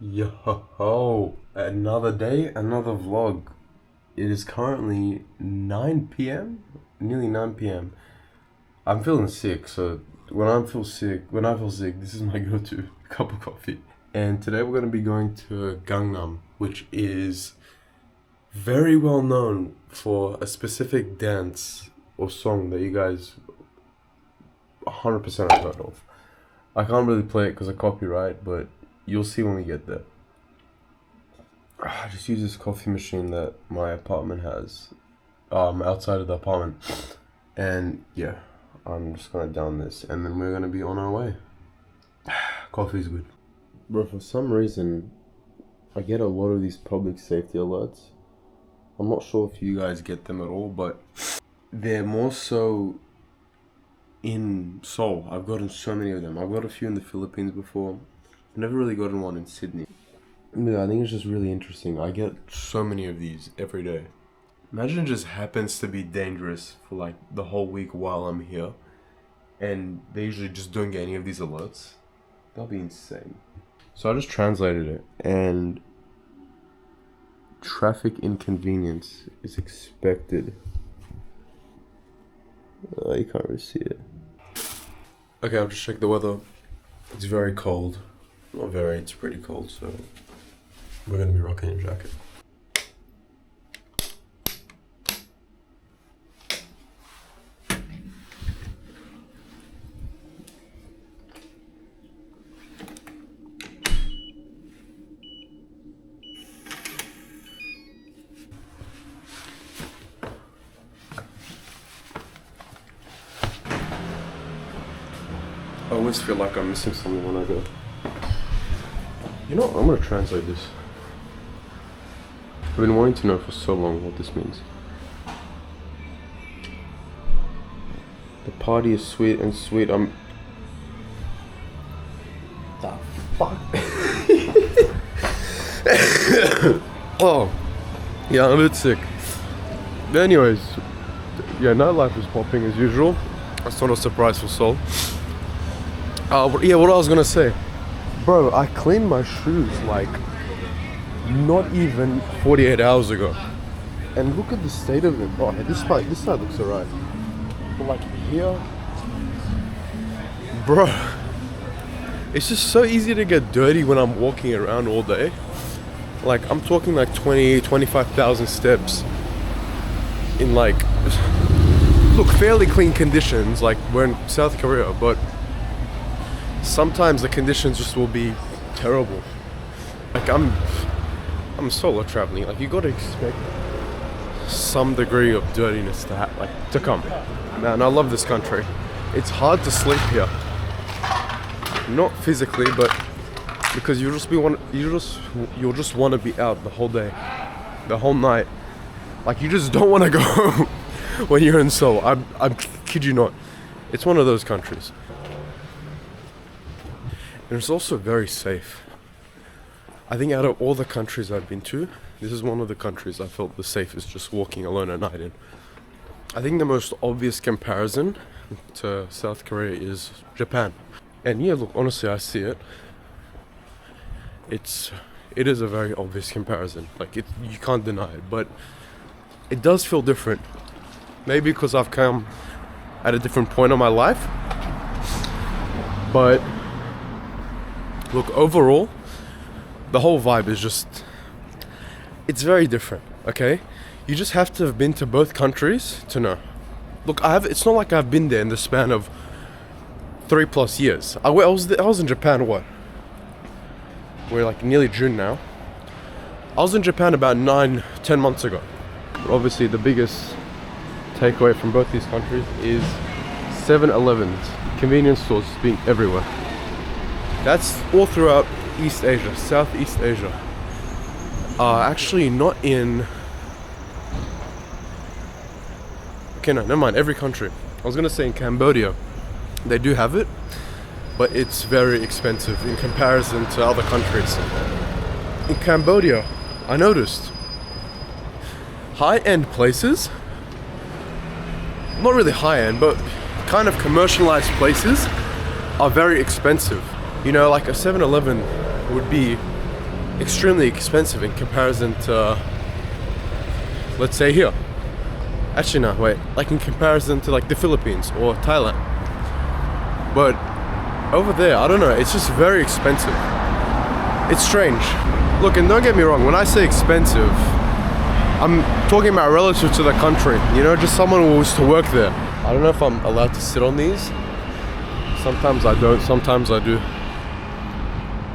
Yo, another day, another vlog. It is currently 9 p.m. Nearly 9 p.m. I'm feeling sick, so when I feel sick, this is my go-to cup of coffee. And today we're going to be going to Gangnam, which is very well known for a specific dance or song that you guys 100% have heard of. I can't really play it because of copyright, but you'll see when we get there. I just use this coffee machine that my apartment has, outside of the apartment. And yeah, I'm just gonna down this and then we're gonna be on our way. Coffee's good. Bro, for some reason, I get a lot of these public safety alerts. I'm not sure if you guys get them at all, but they're more so in Seoul. I've gotten so many of them. I've got a few in the Philippines before. I've never really gotten one in Sydney. Yeah, I think it's just really interesting. I get so many of these every day. Imagine it just happens to be dangerous for like the whole week while I'm here, and they usually just don't get any of these alerts. That'll be insane. So I just translated it, and traffic inconvenience is expected. You can't really see it. Okay, I'll just check the weather. It's very cold. Not very, it's pretty cold, so we're gonna be rocking a jacket. I always feel like I'm missing something when I go. You know, I'm gonna translate this. I've been wanting to know for so long what this means. The party is sweet and sweet. The fuck? Oh, yeah, I'm a bit sick. But anyways, yeah, nightlife is popping as usual. That's not a surprise for Seoul. Yeah, what I was gonna say. Bro, I cleaned my shoes like not even 48 hours ago. And look at the state of them. Oh, this side looks alright. But like here, bro, it's just so easy to get dirty when I'm walking around all day. Like I'm talking like 25,000 steps in like, look, fairly clean conditions. Like we're in South Korea, but sometimes the conditions just will be terrible. Like I'm solo traveling. Like you gotta expect some degree of dirtiness to come. Man, I love this country. It's hard to sleep here. Not physically, but because you'll just want to be out the whole day, the whole night. Like you just don't want to go home when you're in Seoul. I'm kid you not. It's one of those countries. And it's also very safe. I think out of all the countries I've been to, this is one of the countries I felt the safest just walking alone at night in. I think the most obvious comparison to South Korea is Japan. And yeah, look, honestly, I see it. It is a very obvious comparison. Like you can't deny it, but it does feel different. Maybe because I've come at a different point in my life. But look, overall, the whole vibe is it's very different, okay? You just have to have been to both countries to know. Look, it's not like I've been there in the span of 3+ years. I was in Japan, what? We're like nearly June now. I was in Japan about 9-10 months ago. But obviously the biggest takeaway from both these countries is 7-Elevens, convenience stores being everywhere. That's all throughout East Asia, Southeast Asia. Actually not in... Okay, no, never mind, every country. I was gonna say in Cambodia, they do have it, but it's very expensive in comparison to other countries. In Cambodia, I noticed high-end places, not really high-end, but kind of commercialized places are very expensive. You know, like a 7-Eleven would be extremely expensive in comparison to, let's say, here. Actually, no, wait. Like in comparison to like the Philippines or Thailand. But over there, I don't know, it's just very expensive. It's strange. Look, and don't get me wrong, when I say expensive, I'm talking about relative to the country. You know, just someone who was to work there. I don't know if I'm allowed to sit on these. Sometimes I don't, sometimes I do.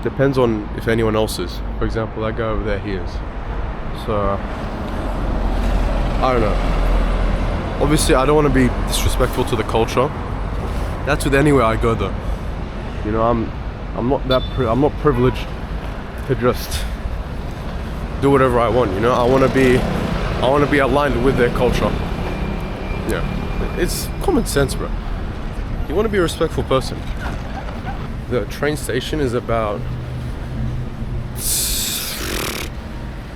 Depends on if anyone else is. For example, that guy over there, he is. So, I don't know. Obviously, I don't want to be disrespectful to the culture. That's with anywhere I go, though. You know, I'm not privileged to just do whatever I want. You know, I want to be aligned with their culture. Yeah, it's common sense, bro. You want to be a respectful person. The train station is about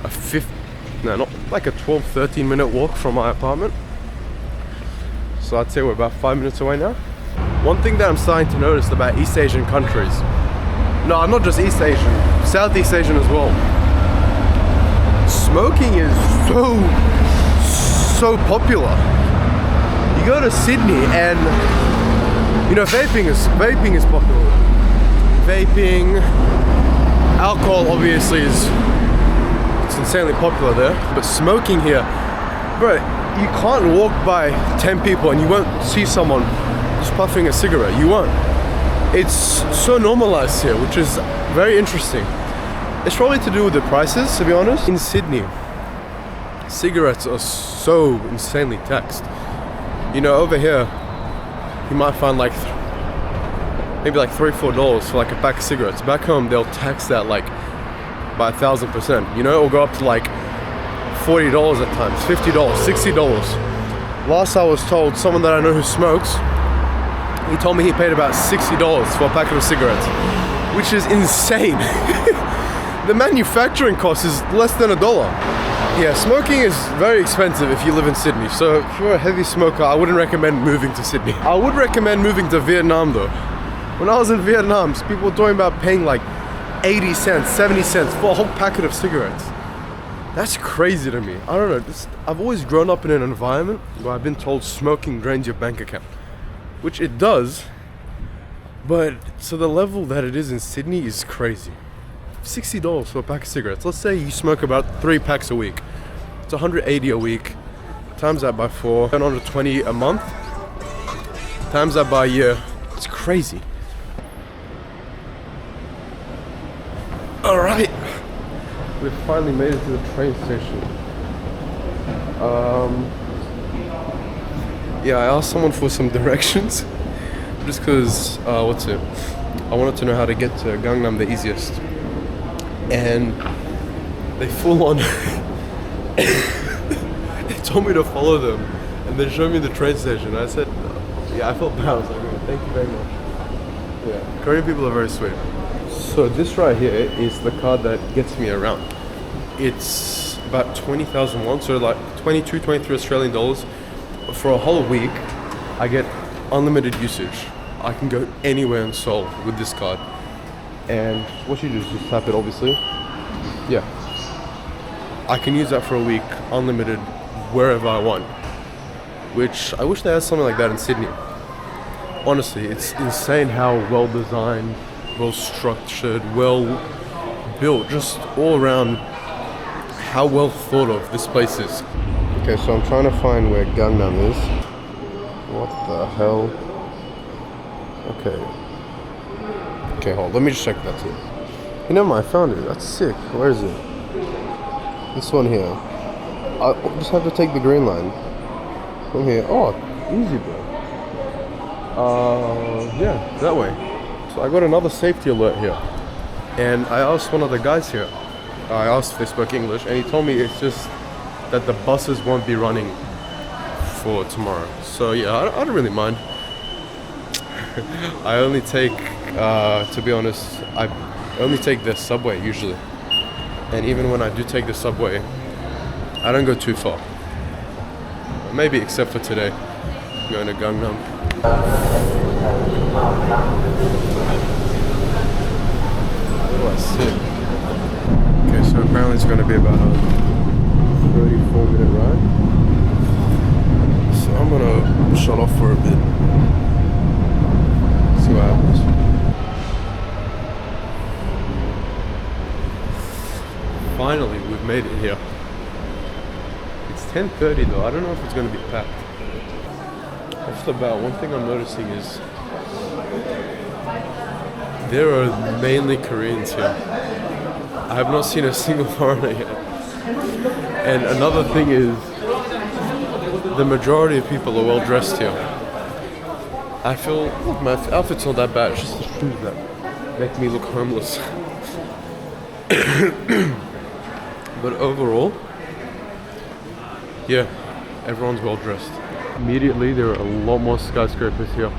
a 12-13 minute walk from my apartment. So I'd say we're about 5 minutes away now. One thing that I'm starting to notice about East Asian countries, no, not just East Asian, Southeast Asian as well, smoking is so popular. You go to Sydney and, you know, vaping is popular. Vaping, alcohol obviously it's insanely popular there, but smoking here, bro, you can't walk by 10 people and you won't see someone just puffing a cigarette. You won't. It's so normalized here, which is very interesting. It's probably to do with the prices, to be honest. In Sydney, cigarettes are so insanely taxed. You know, over here, you might find like maybe like $3-4 for like a pack of cigarettes. Back home, they'll tax that like by 1,000%. You know, it'll go up to like $40 at times, $50, $60. Last I was told, someone that I know who smokes, he told me he paid about $60 for a packet of cigarettes, which is insane. The manufacturing cost is less than $1. Yeah, smoking is very expensive if you live in Sydney. So if you're a heavy smoker, I wouldn't recommend moving to Sydney. I would recommend moving to Vietnam though. When I was in Vietnam, people were talking about paying like 80 cents, 70 cents for a whole packet of cigarettes. That's crazy to me. I don't know, I've always grown up in an environment where I've been told smoking drains your bank account. Which it does, but to the level that it is in Sydney is crazy. $60 for a pack of cigarettes. Let's say you smoke about 3 packs a week. It's $180 a week. Times that by 4, $120 a month. Times that by a year. It's crazy. Alright. We've finally made it to the train station. Yeah, I asked someone for some directions. Just because, I wanted to know how to get to Gangnam the easiest. And they full on they told me to follow them and they showed me the train station. I said, yeah, I felt bad. I was like, oh, thank you very much. Yeah, Korean people are very sweet. So this right here is the card that gets me around. It's about 20,000 won, so like 22, 23 Australian dollars. For a whole week, I get unlimited usage. I can go anywhere in Seoul with this card. And what you do is just tap it, obviously. Yeah. I can use that for a week, unlimited, wherever I want. Which, I wish they had something like that in Sydney. Honestly, it's insane how well designed, well structured, well built, just all around how well thought of this place is. Okay, so I'm trying to find where Gangnam is. What the hell? Okay, hold on, let me just check that too. You know, I found it. That's sick. Where is it? This one here. I just have to take the green line. From here. Oh, easy, bro. Yeah, that way. So I got another safety alert here. And I asked one of the guys here. I asked if they spoke English, and he told me it's just that the buses won't be running for tomorrow. So yeah, I don't really mind. I only take, to be honest, I only take the subway usually. And even when I do take the subway, I don't go too far. Maybe except for today, going to Gangnam. Oh, sick. Apparently it's going to be about a 34-minute ride. So I'm going to shut off for a bit. See what happens. Finally, we've made it here. It's 10:30 though. I don't know if it's going to be packed. Off the bat, one thing I'm noticing is there are mainly Koreans here. I have not seen a single foreigner yet. And another thing is, the majority of people are well dressed here. I feel, look, my outfit's not that bad. It's just the shoes that make me look homeless. But overall, yeah, everyone's well dressed. Immediately, there are a lot more skyscrapers here.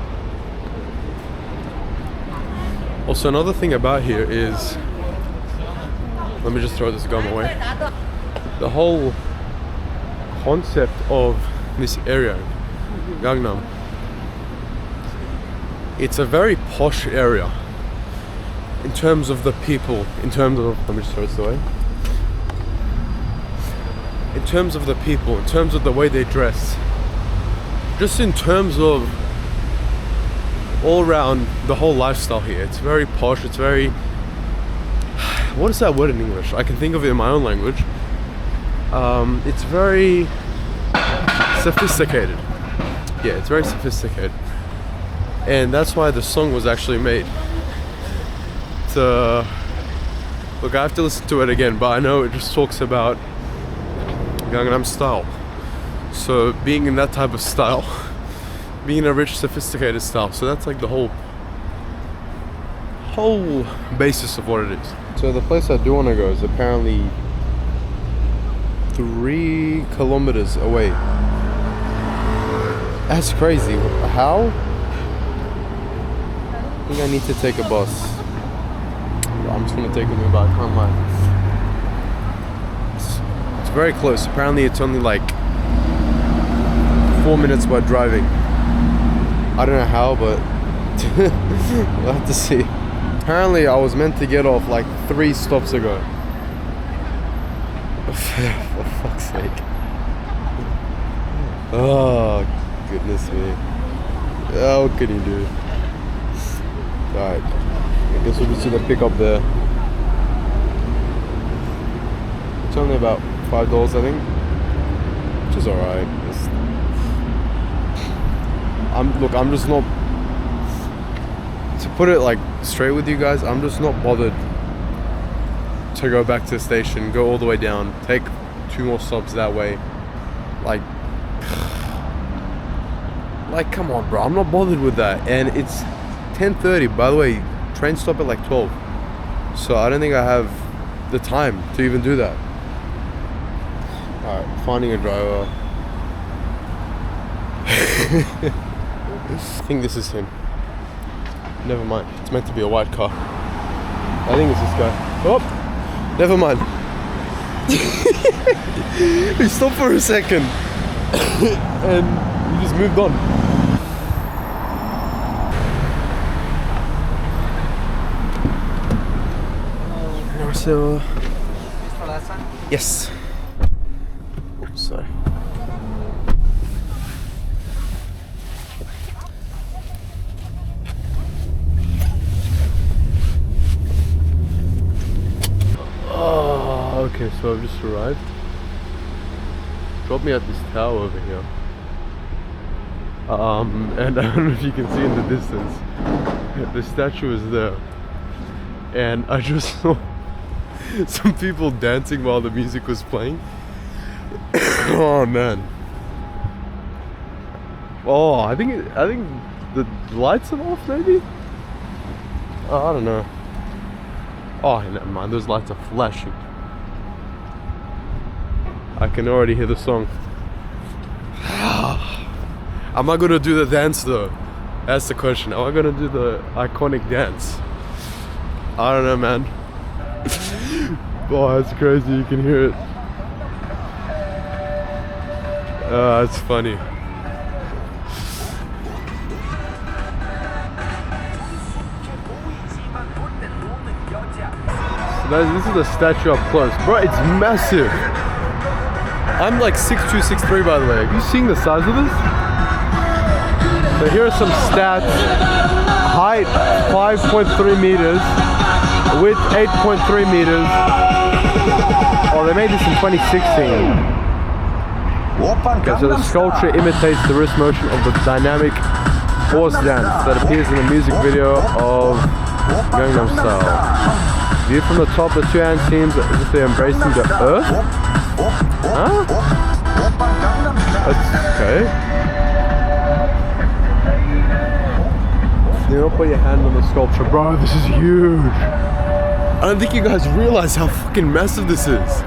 Also, another thing about here is, let me just throw this gum away. The whole concept of this area, Gangnam, it's a very posh area in terms of the people, in terms of, let me just throw this away. In terms of the people, in terms of the way they dress, just in terms of all around the whole lifestyle here. It's very posh, it's very, what is that word in English? I can think of it in my own language. It's very sophisticated. Yeah, it's very sophisticated. And that's why the song was actually made. Look, I have to listen to it again, but I know it just talks about Gangnam Style. So being in that type of style, being in a rich, sophisticated style. So that's like the whole basis of what it is. So the place I do want to go is apparently 3 kilometers away. That's crazy. How? I think I need to take a bus. I'm just gonna take a Uber. I can't lie. It's very close. Apparently it's only like 4 minutes by driving. I don't know how, but we'll have to see. Apparently I was meant to get off like 3 stops ago. For fuck's sake. Oh, goodness me. What can you do? Alright. I guess we'll just do the pickup there. It's only about $5, I think. Which is alright. I'm just not, to put it like straight with you guys, I'm just not bothered to go back to the station, go all the way down, take 2 more stops that way. Like come on, bro, I'm not bothered with that. And it's 10:30, by the way, train stop at like 12. So I don't think I have the time to even do that. Alright, finding a driver. I think this is him. Never mind. It's meant to be a white car. I think it's this guy. Oh! Never mind. He stopped for a second. And he just moved on. So... Yes. Oops, sorry. Okay, so I've just arrived. Dropped me at this tower over here. And I don't know if you can see in the distance, the statue is there. And I just saw some people dancing while the music was playing. Oh man. Oh, I think the lights are off maybe? I don't know. Oh, never mind, those lights are flashing. I can already hear the song. Am I gonna do the dance though? That's the question. Am I gonna do the iconic dance? I don't know, man. Oh, that's crazy, you can hear it. That's funny. Guys, this is a statue up close. Bro, it's massive. I'm like 6'2", 6'3", by the way. Have you seen the size of this? So here are some stats. Height, 5.3 meters. Width, 8.3 meters. Oh, they made this in 2016. Okay, so the sculpture imitates the wrist motion of the dynamic horse dance that appears in the music video of Gangnam Style. Viewed from the top, the two hands seems as if they're embracing the earth. Huh? That's okay. You don't put your hand on the sculpture. Bro, this is huge. I don't think you guys realize how fucking massive this is.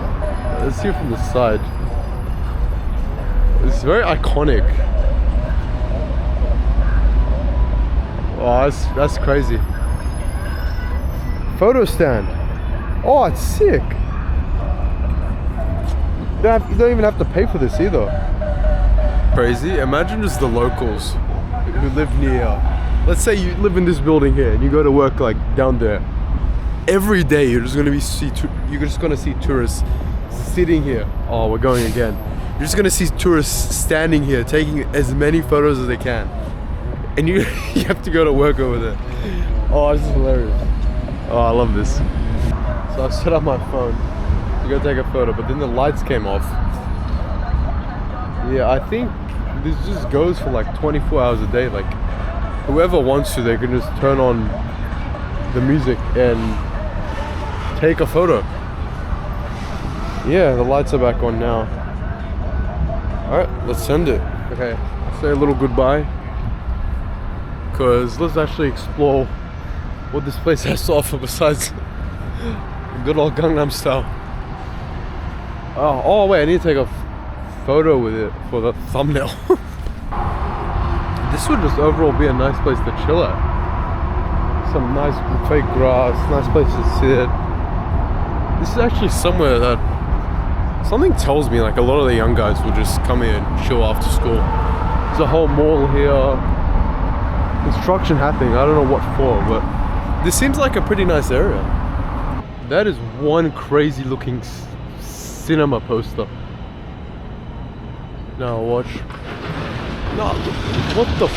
Let's see it from the side. It's very iconic. Oh, that's crazy. Photo stand. Oh, it's sick. You don't even have to pay for this either. Crazy. Imagine just the locals who live near. Let's say you live in this building here and you go to work like down there. Every day you're just gonna see tourists sitting here. Oh, we're going again. You're just gonna see tourists standing here taking as many photos as they can. And you have to go to work over there. Oh, this is hilarious. Oh, I love this. So I set up my phone to go take a photo, but then the lights came off. Yeah, I think this just goes for like 24 hours a day. Like, whoever wants to, they can just turn on the music and take a photo. Yeah, the lights are back on now. Alright, let's send it. Okay, say a little goodbye. Because let's actually explore what this place has to offer besides good old Gangnam Style. Oh wait, I need to take a photo with it for the thumbnail. This would just overall be a nice place to chill at. Some nice fake grass, nice place to sit. This is actually somewhere that something tells me like a lot of the young guys will just come here and chill after school. There's a whole mall here. Construction happening, I don't know what for, but this seems like a pretty nice area. That is one crazy looking cinema poster. Now watch. No, what the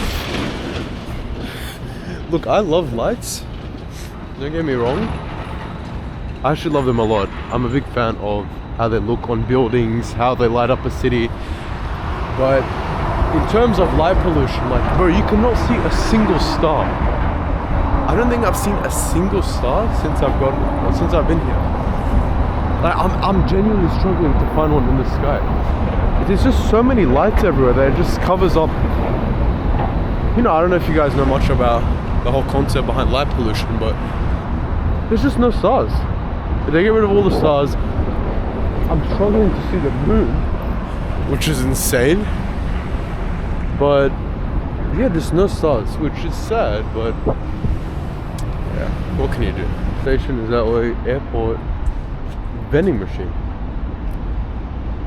Look, I love lights. Don't get me wrong. I actually love them a lot. I'm a big fan of how they look on buildings, how they light up a city. But in terms of light pollution, like, bro, you cannot see a single star. I don't think I've seen a single star since I've been here. Like, I'm genuinely struggling to find one in the sky. There's just so many lights everywhere that it just covers up. You know, I don't know if you guys know much about the whole concept behind light pollution, but there's just no stars. If they get rid of all the stars, I'm struggling to see the moon, which is insane. But yeah, there's no stars, which is sad, but yeah, what can you do? Station is that way, airport, vending machine.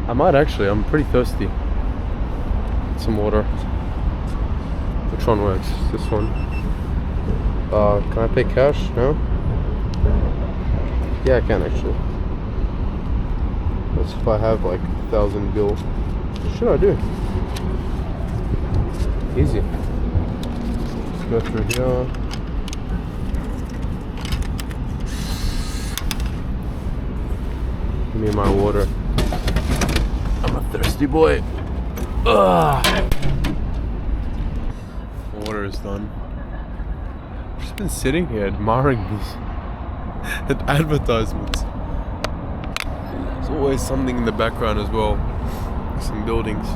I might actually, I'm pretty thirsty. Some water. Which one works? This one. Can I pay cash? No? Yeah, I can actually. That's if I have like 1,000 bill. What should I do? Easy. Let's go through here. Give me my water. I'm a thirsty boy. Ugh. Water is done. I've just been sitting here admiring these advertisements. There's always something in the background as well. Some buildings.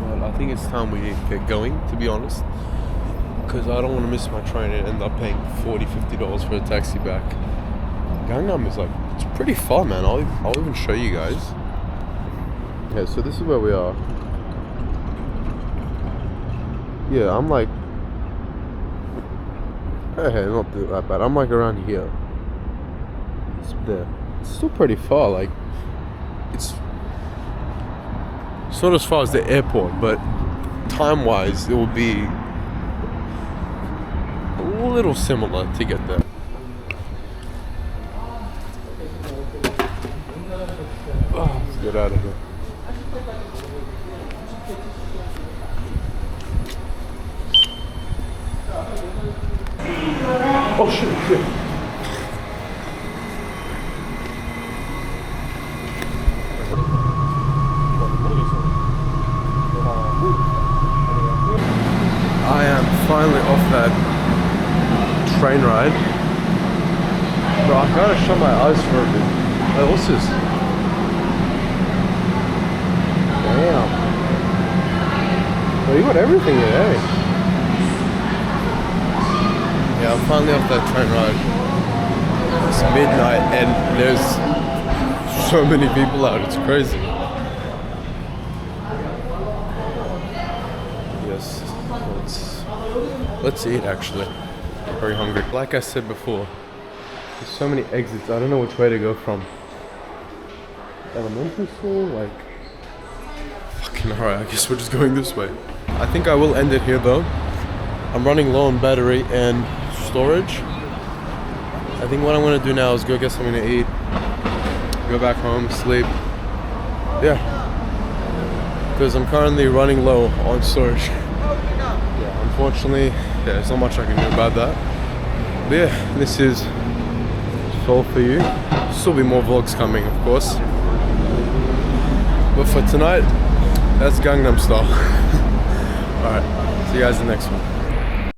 But I think it's time we get going, to be honest. Because I don't want to miss my train and end up paying $40, $50 for a taxi back. Gangnam is like, it's pretty far, man. I'll even show you guys. Okay, so this is where we are. Yeah, I'm like, hey, not that bad. I'm like around here. It's there. It's still pretty far. Like, it's not as far as the airport, but time-wise, it will be a little similar to get there. Oh, let's get out of here. Oh shit. I am finally off that train ride. Bro, I gotta shut my eyes for a bit. Hey, what's this? Damn. Bro, you got everything here, eh? Yeah, I'm finally off that train ride. It's midnight and there's so many people out, it's crazy. Yes, let's eat actually. I'm very hungry. Like I said before, there's so many exits, I don't know which way to go from. Elementary school, like... Fucking alright, I guess we're just going this way. I think I will end it here though. I'm running low on battery and storage. I think what I'm gonna do now is go get something to eat, go back home, sleep. Yeah. Because I'm currently running low on storage. Yeah, unfortunately, yeah, there's not much I can do about that. But yeah, this is Seoul for you. Still be more vlogs coming, of course. But for tonight, that's Gangnam Style. Alright, see you guys in the next one.